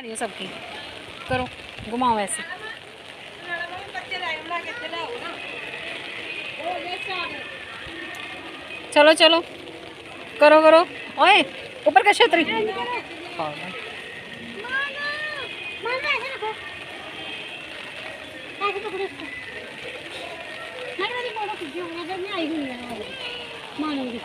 लियो सबकी करो घुमाओ ऐसे चलो चलो करो करो ओए ऊपर का छतरी मानूंगी